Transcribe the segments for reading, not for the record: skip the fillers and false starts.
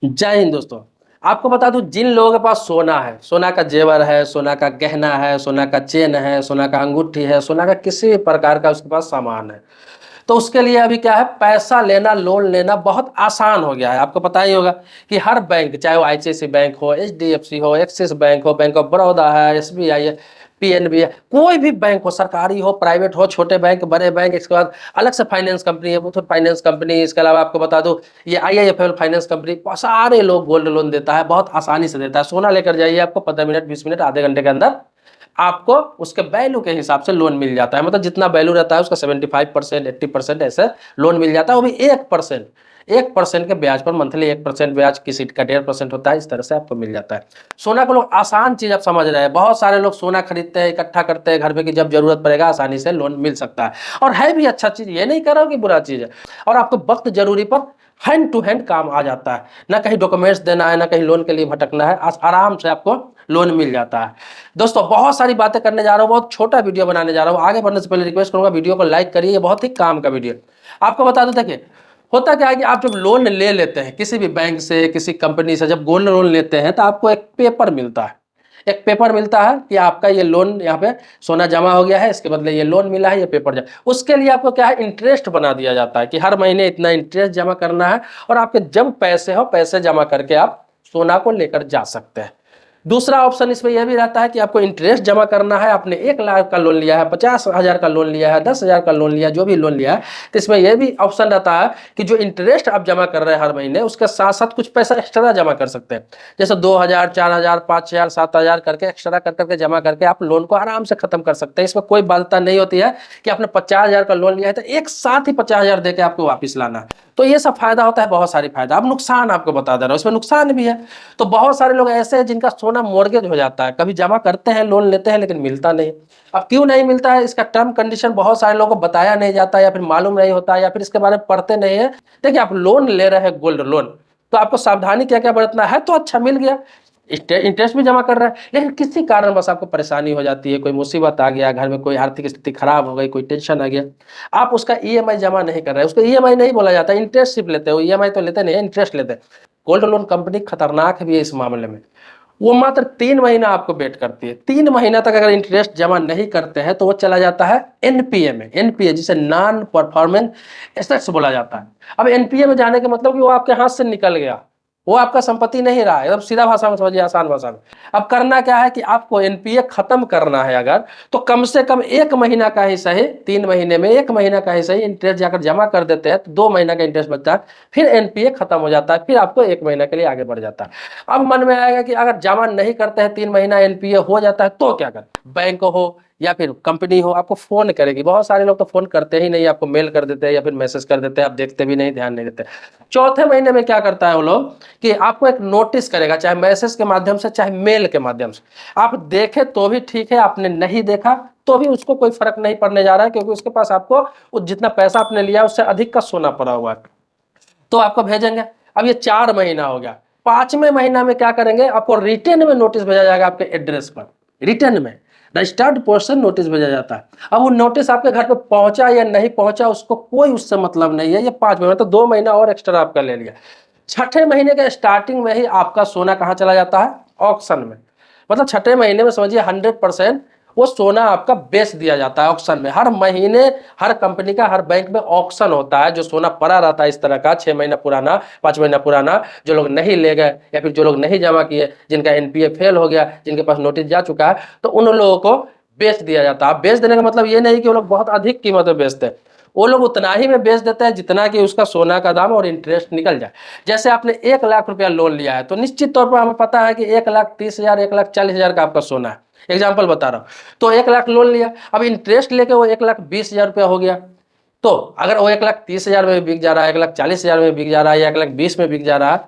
जय हिंद दोस्तों। आपको बता दूं, जिन लोगों के पास सोना है, सोना का जेवर है, सोना का गहना है, सोना का चेन है, सोना का अंगूठी है, सोना का किसी भी प्रकार का उसके पास सामान है, तो उसके लिए अभी क्या है, पैसा लेना, लोन लेना बहुत आसान हो गया है। आपको पता ही होगा कि हर बैंक, चाहे वो आईसीआईसी बैंक हो, एचडीएफसी हो, एक्सिस बैंक हो, बैंक ऑफ बड़ौदा है, एसबीआई है, पीएनबी है, कोई भी बैंक हो, सरकारी हो, प्राइवेट हो, छोटे बैंक, बड़े बैंक, इसके बाद अलग से फाइनेंस कंपनी है, मुथूट फाइनेंस कंपनी, इसके अलावा आपको बता दूं ये आईआईएफएल फाइनेंस कंपनी, सारे लोग गोल्ड लोन देता है, बहुत आसानी से देता है। सोना लेकर जाइए, आपको 15 मिनट, 20 मिनट, आधे घंटे के अंदर आपको उसके वैल्यू के हिसाब से लोन मिल जाता है। मतलब जितना वैल्यू रहता है उसका 75%, 80% ऐसे लोन मिल जाता है, वो भी 1%, 1% के ब्याज पर, मंथली 1% ब्याज, किसी का 1.5% होता है, इस तरह से आपको मिल जाता है। सोना को लोग आसान चीज आप समझ रहे हैं, बहुत सारे लोग सोना खरीदते हैं, इकट्ठा करते हैं घर पे, कि जब जरूरत पड़ेगा आसानी से लोन मिल सकता है। और है भी अच्छा चीज, ये नहीं कह रहा हूं कि बुरा चीज है। और आपको वक्त जरूरी पर हैंड टू हैंड काम आ जाता है, ना कहीं डॉक्यूमेंट्स देना है, ना कहीं लोन के लिए भटकना है, आराम से आपको लोन मिल जाता है। दोस्तों बहुत सारी बातें करने जा रहा हूँ, बहुत छोटा वीडियो बनाने जा रहा हूँ। आगे बढ़ने से पहले रिक्वेस्ट करूंगा, वीडियो को लाइक करिए, ये बहुत ही काम का वीडियो। आपको बता दूं, देखिए होता क्या है कि आप जब लोन ले लेते हैं किसी भी बैंक से, किसी कंपनी से, जब गोल्ड लोन लेते हैं तो आपको एक पेपर मिलता है, एक पेपर मिलता है कि आपका ये लोन, यहाँ पे सोना जमा हो गया है, इसके बदले ये लोन मिला है, ये पेपर जमा। उसके लिए आपको क्या है, इंटरेस्ट बना दिया जाता है कि हर महीने इतना इंटरेस्ट जमा करना है, और आपके जब पैसे हो, पैसे जमा करके आप सोना को लेकर जा सकते हैं। दूसरा ऑप्शन इसमें यह भी रहता है कि आपको इंटरेस्ट जमा करना है, आपने 1 लाख का लोन लिया है, 50,000 का लोन लिया है, 10,000 का लोन लिया, जो भी लोन लिया है, तो इसमें यह भी ऑप्शन रहता है कि जो इंटरेस्ट आप जमा कर रहे हैं हर महीने, उसके साथ साथ कुछ पैसा एक्स्ट्रा जमा कर सकते हैं। जैसे 2,000, 4,000, 5,000, 7,000 करके एक्स्ट्रा कर करके जमा करके आप लोन को आराम से खत्म कर सकते हैं। इसमें कोई बाध्यता नहीं होती है कि आपने 50,000 का लोन लिया है तो एक साथ ही 50,000 देके आपको वापिस लाना है। तो ये सब फायदा होता है, बहुत सारी फायदा। अब नुकसान आपको बता दे रहा हूं, इसमें नुकसान भी है। तो बहुत सारे लोग ऐसे हैं जिनका सोना मॉर्गेज हो जाता है, कभी जमा करते हैं, लोन लेते हैं, लेकिन मिलता नहीं। अब क्यों नहीं मिलता है, इसका टर्म कंडीशन बहुत सारे लोगों को बताया नहीं जाता, या फिर मालूम नहीं होता, या फिर इसके बारे में पढ़ते नहीं है। देखिए आप लोन ले रहे हैं, गोल्ड लोन, तो आपको सावधानी क्या क्या बरतना है, तो अच्छा मिल गया, इंटरेस्ट भी जमा कर रहा है, लेकिन किसी कारण बस आपको परेशानी हो जाती है, कोई मुसीबत आ गया, घर में कोई आर्थिक स्थिति खराब हो गई, कोई टेंशन आ गया, आप उसका ईएमआई जमा नहीं कर रहे। उसको ईएमआई नहीं बोला जाता, इंटरेस्ट सिर्फ लेते हो, ईएमआई तो लेते नहीं, इंटरेस्ट लेते हैं। गोल्ड लोन कंपनी खतरनाक भी है इस मामले में। वो मात्र 3 महीना आपको वेट करती है, 3 महीना तक अगर इंटरेस्ट जमा नहीं करते हैं तो वो चला जाता है एनपीए में। एनपीए जिसे नॉन परफॉर्मेंस एसेट्स बोला जाता है। अब एनपीए में जाने का मतलब कि वो आपके हाथ से निकल गया, वो आपका संपत्ति नहीं रहा है। एकदम सीधा भाषा में समझिए, आसान भाषा में। अब करना क्या है कि आपको एनपीए खत्म करना है अगर, तो कम से कम 1 महीना का ही सही, 3 महीने में 1 महीना का ही सही इंटरेस्ट जाकर जमा कर देते हैं, तो 2 महीना का इंटरेस्ट बचता है, फिर एनपीए खत्म हो जाता है, फिर आपको 1 महीना के लिए आगे बढ़ जाता है। अब मन में आएगा कि अगर जमा नहीं करते हैं, 3 महीना एनपीए हो जाता है, तो क्या करें। बैंक हो या फिर कंपनी हो, आपको फोन करेगी। बहुत सारे लोग तो फोन करते ही नहीं, आपको मेल कर देते हैं या फिर मैसेज कर देते हैं, आप देखते भी नहीं, ध्यान नहीं देते। चौथे महीने में क्या करता है वो लोग कि आपको एक नोटिस करेगा, चाहे मैसेज के माध्यम से, चाहे मेल के माध्यम से। आप देखे तो भी ठीक है, आपने नहीं देखा तो भी उसको कोई फर्क नहीं पड़ने जा रहा है, क्योंकि उसके पास आपको जितना पैसा आपने लिया उससे अधिक का सोना पड़ा हुआ है, तो आपको भेजेंगे। अब ये 4 महीना हो गया। 5वें महीना में क्या करेंगे, आपको रिटर्न में नोटिस भेजा जाएगा आपके एड्रेस पर, रिटर्न में रजिस्टर्ड पोर्शन नोटिस भेजा जाता है। अब वो नोटिस आपके घर पे पहुंचा या नहीं पहुंचा, उसको कोई उससे मतलब नहीं है। ये 5 महीना, तो 2 महीना और एक्स्ट्रा आपका ले लिया। 6ठे महीने के स्टार्टिंग में ही आपका सोना कहाँ चला जाता है, ऑक्शन में। मतलब 6ठे महीने में समझिए 100% वो सोना आपका बेच दिया जाता है ऑक्शन में। हर महीने हर कंपनी का, हर बैंक में ऑक्शन होता है, जो सोना पड़ा रहता है इस तरह का, 6 महीना पुराना, 5 महीना पुराना, जो लोग नहीं ले गए या फिर जो लोग नहीं जमा किए, जिनका एनपीए फेल हो गया, जिनके पास नोटिस जा चुका है, तो उन लोगों को बेच दिया जाता है। बेच देने का मतलब ये नहीं कि वो लोग बहुत अधिक कीमत में बेचते हैं, वो लोग उतना ही में बेच देते हैं जितना कि उसका सोना का दाम और इंटरेस्ट निकल जाए। जैसे आपने 1 लाख रुपया लोन लिया है, तो निश्चित तौर पर हमें पता है कि 1,30,000, 1,40,000 का आपका सोना है, एग्जाम्पल बता रहा हूँ। तो 1 लाख लोन लिया, अब इंटरेस्ट लेके वो 1,20,000 रुपया हो गया। तो अगर वो 1,30,000 में बिक जा रहा है, 1,40,000 में बिक जा रहा है, या 1,20,000 में बिक जा रहा है,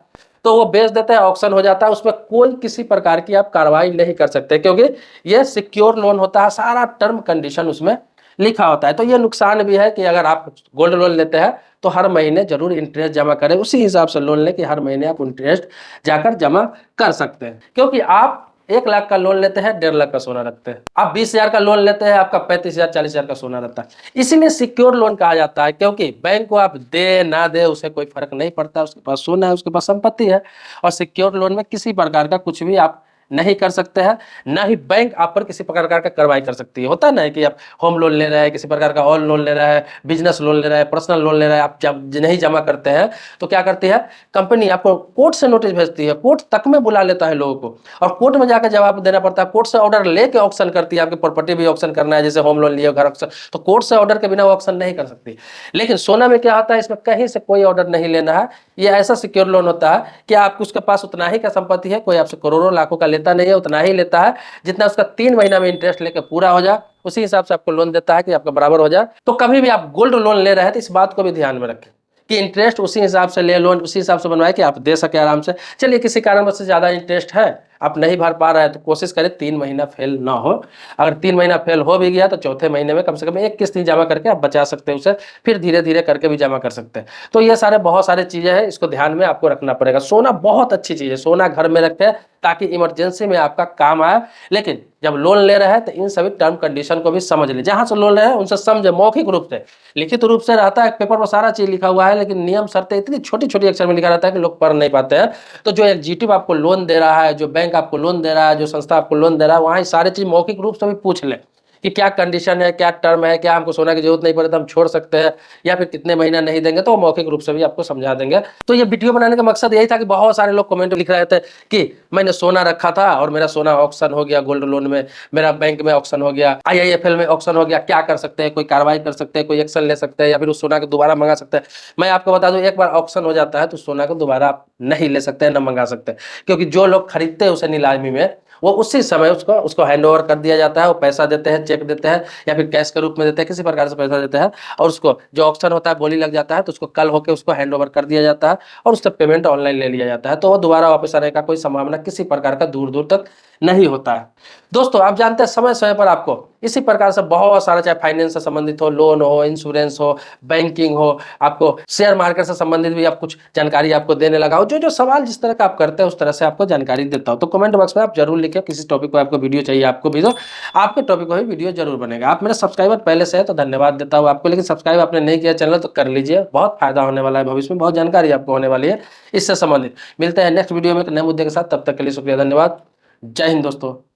तो वो बेच देता है, ऑक्शन हो जाता है। उसमें कोई किसी प्रकार की आप कार्रवाई नहीं कर सकते, क्योंकि ये सिक्योर लोन होता है, सारा टर्म कंडीशन उसमें लिखा होता है। तो ये नुकसान भी है कि अगर आप गोल्ड लोन लेते हैं तो हर महीने जरूर इंटरेस्ट जमा करें, उसी हिसाब से लोन लें कि हर महीने आप इंटरेस्ट जाकर जमा कर सकते हैं। क्योंकि आप 1 लाख का लोन लेते हैं, 1.5 लाख का सोना रखते हैं। आप 20,000 का लोन लेते हैं, आपका 35,000 40,000 का सोना रहता है। इसीलिए सिक्योर लोन कहा जाता है, क्योंकि बैंक को आप दे ना दे उसे कोई फर्क नहीं पड़ता, उसके पास सोना है, उसके पास संपत्ति है। और सिक्योर लोन में किसी प्रकार का कुछ भी आप नहीं कर सकते हैं, ना ही बैंक आप पर किसी प्रकार का कार्रवाई कर सकती है। होता है ना कि आप होम लोन ले रहे हैं, किसी प्रकार का ऑल लोन ले रहा है, बिजनेस लोन ले रहा है, पर्सनल लोन ले रहा है, आप जब नहीं जमा करते हैं तो क्या करती है कंपनी, आपको कोर्ट से नोटिस भेजती है, कोर्ट तक में बुला लेता है लोगों को, और कोर्ट में जाकर जवाब देना पड़ता है। कोर्ट से ऑर्डर लेके ऑक्शन करती है, आपकी प्रॉपर्टी भी ऑक्शन करना है, जैसे होम लोन लिए घर ऑक्शन, तो कोर्ट से ऑर्डर के बिना वो ऑक्शन नहीं कर सकती। लेकिन सोना में क्या होता है, इसमें कहीं से कोई ऑर्डर नहीं लेना है। ये ऐसा सिक्योर लोन होता है कि आप उसके पास उतना ही का संपत्ति है, कोई आपसे करोड़ों लाखों का लेता नहीं है, उतना ही लेता है जितना उसका 3 महीना में इंटरेस्ट लेके पूरा हो जाए, उसी हिसाब से आपको लोन देता है कि आपका बराबर हो जाए। तो कभी भी आप गोल्ड लोन ले रहे हैं तो इस बात को भी ध्यान में रखें कि इंटरेस्ट उसी हिसाब से ले, लोन उसी हिसाब से बनवाए कि आप दे सके आराम से। चलिए किसी कारणवश से ज्यादा इंटरेस्ट है, आप नहीं भर पा रहे हैं, तो कोशिश करें 3 महीना फेल ना हो। अगर 3 महीना फेल हो भी गया तो चौथे महीने में कम से कम एक किस्त ही जमा करके आप बचा सकते हैं उसे, फिर धीरे धीरे करके भी जमा कर सकते हैं। तो ये सारे बहुत सारे चीजें हैं, इसको ध्यान में आपको रखना पड़ेगा। सोना बहुत अच्छी चीज है, सोना घर में रखें ताकि इमरजेंसी में आपका काम आए। लेकिन जब लोन ले रहे हैं तो इन सभी टर्म कंडीशन को भी समझ ले, जहां से लोन ले रहे हैं उनसे समझे, मौखिक रूप से, लिखित रूप से रहता है पेपर पर सारा चीज लिखा हुआ है, लेकिन नियम शर्तें इतनी छोटी छोटी अक्षर में लिखा रहता है कि लोग पढ़ नहीं पाते हैं। तो जो एग्जीक्यूटिव आपको लोन दे रहा है, जो बैंक आपको लोन दे रहा है, जो संस्था आपको लोन दे रहा है, वहां सारी चीज मौखिक रूप से भी पूछ ले कि क्या कंडीशन है, क्या टर्म है, क्या हमको सोना की जरूरत नहीं पड़े तो हम छोड़ सकते हैं, या फिर कितने महीना नहीं देंगे, तो वो मौखिक रूप से भी आपको समझा देंगे। तो ये वीडियो बनाने का मकसद यही था कि बहुत सारे लोग कमेंट लिख रहे थे कि मैंने सोना रखा था और मेरा सोना ऑक्शन हो गया गोल्ड लोन में, मेरा बैंक में ऑक्शन हो गया, IIFL में ऑक्शन हो गया, क्या कर सकते हैं, कोई कार्रवाई कर सकते हैं, कोई एक्शन ले सकते हैं, या फिर उस सोना को दोबारा मंगा सकते हैं। मैं आपको बता दूं, एक बार ऑक्शन हो जाता है तो सोना को दोबारा आप नहीं ले सकते हैं, न मंगा सकते हैं, क्योंकि जो लोग खरीदते हैं उसे नीलामी में, वो उसी समय उसको उसको हैंड ओवर कर दिया जाता है। वो पैसा देते हैं, चेक देते हैं, या फिर कैश के रूप में देते हैं, किसी प्रकार से पैसा देते हैं, और उसको जो ऑक्शन होता है बोली लग जाता है, तो उसको कल होकर उसको हैंड ओवर कर दिया जाता है और उससे पेमेंट ऑनलाइन ले लिया जाता है। तो वो दोबारा वापस आने का कोई संभावना किसी प्रकार का दूर दूर तक नहीं होता है। दोस्तों आप जानते हैं समय समय पर आपको इसी प्रकार से बहुत सारा, चाहे फाइनेंस से संबंधित हो, लोन हो, इंश्योरेंस हो, बैंकिंग हो, आपको शेयर मार्केट से संबंधित भी आप कुछ जानकारी आपको देने लगा हो। जो जो सवाल जिस तरह का आप करते हैं उस तरह से आपको जानकारी देता हूं। तो कमेंट बॉक्स में आप जरूर लिखिए किसी टॉपिक पर आपको वीडियो चाहिए, आपको भी तो आपके टॉपिक पर भी वीडियो जरूर बनेगा। आप मेरे सब्सक्राइबर पहले से है तो धन्यवाद देता हूँ आपको, लेकिन सब्सक्राइब आपने नहीं किया चैनल तो कर लीजिए, बहुत फायदा होने वाला है, भविष्य में बहुत जानकारी आपको होने वाली है इससे संबंधित। मिलते हैं नेक्स्ट वीडियो में एक नए मुद्दे के साथ, तब तक के लिए शुक्रिया, धन्यवाद, जय हिंद दोस्तों।